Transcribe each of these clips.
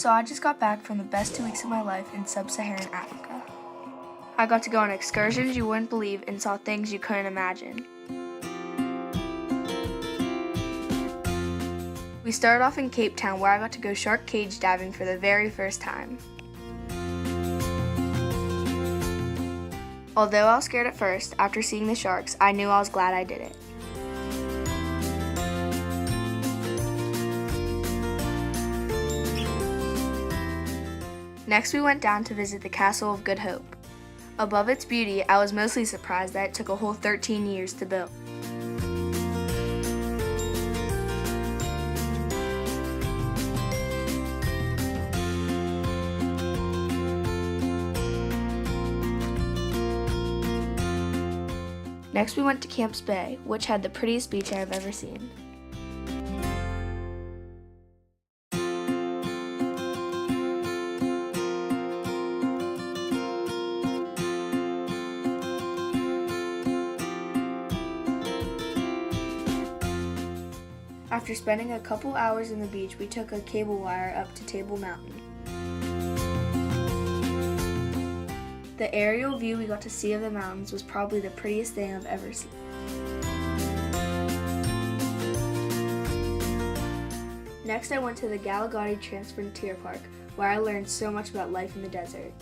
So I just got back from the best 2 weeks of my life in sub-Saharan Africa. I got to go on excursions you wouldn't believe and saw things you couldn't imagine. We started off in Cape Town, where I got to go shark cage diving for the very first time. Although I was scared at first, after seeing the sharks, I knew I was glad I did it. Next, we went down to visit the Castle of Good Hope. Above its beauty, I was mostly surprised that it took a whole 13 years to build. Next, we went to Camps Bay, which had the prettiest beach I have ever seen. After spending a couple hours in the beach, we took a cable wire up to Table Mountain. The aerial view we got to see of the mountains was probably the prettiest thing I've ever seen. Next, I went to the Gallagher Transfrontier Park, where I learned so much about life in the desert.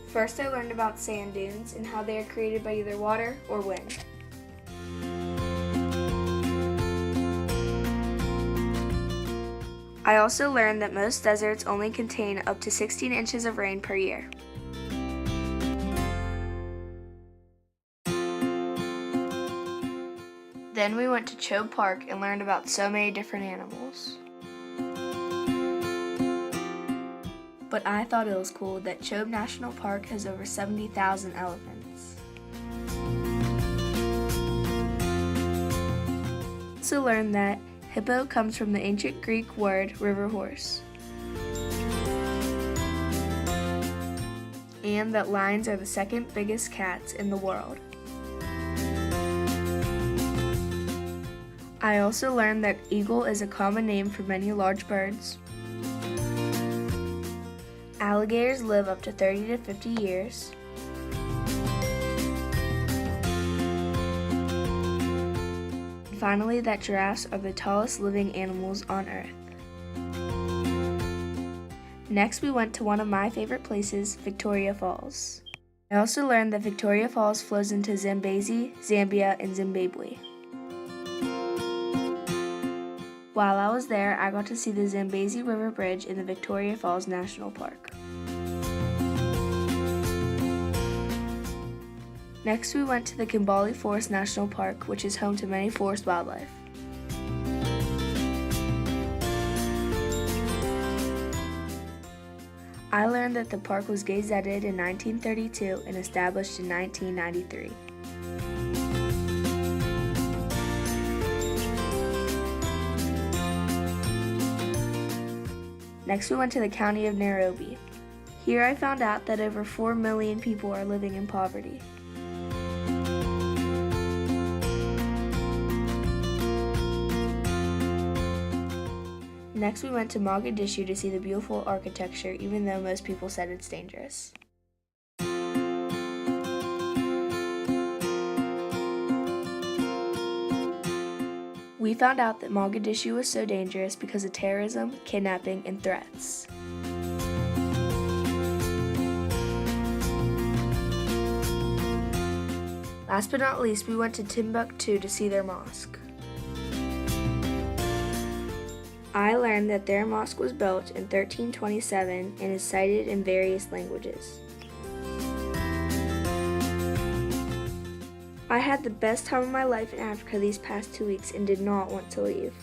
First, I learned about sand dunes and how they are created by either water or wind. I also learned that most deserts only contain up to 16 inches of rain per year. Then we went to Chobe Park and learned about so many different animals. But I thought it was cool that Chobe National Park has over 70,000 elephants. I also learned that hippo comes from the ancient Greek word river horse, and that lions are the second biggest cats in the world. I also learned that eagle is a common name for many large birds. Alligators live up to 30 to 50 years. And finally, that giraffes are the tallest living animals on Earth. Next, we went to one of my favorite places, Victoria Falls. I also learned that Victoria Falls flows into Zambezi, Zambia, and Zimbabwe. While I was there, I got to see the Zambezi River Bridge in the Victoria Falls National Park. Next, we went to the Kimbali Forest National Park, which is home to many forest wildlife. I learned that the park was gazetted in 1932 and established in 1993. Next, we went to the county of Nairobi. Here I found out that over 4 million people are living in poverty. Next, we went to Mogadishu to see the beautiful architecture, even though most people said it's dangerous. We found out that Mogadishu was so dangerous because of terrorism, kidnapping, and threats. Last but not least, we went to Timbuktu to see their mosque. I learned that their mosque was built in 1327 and is cited in various languages. I had the best time of my life in Africa these past 2 weeks and did not want to leave.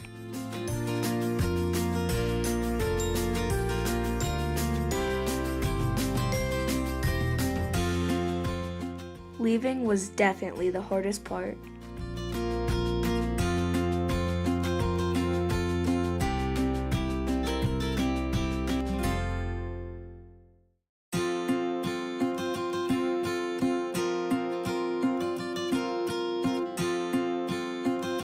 Leaving was definitely the hardest part.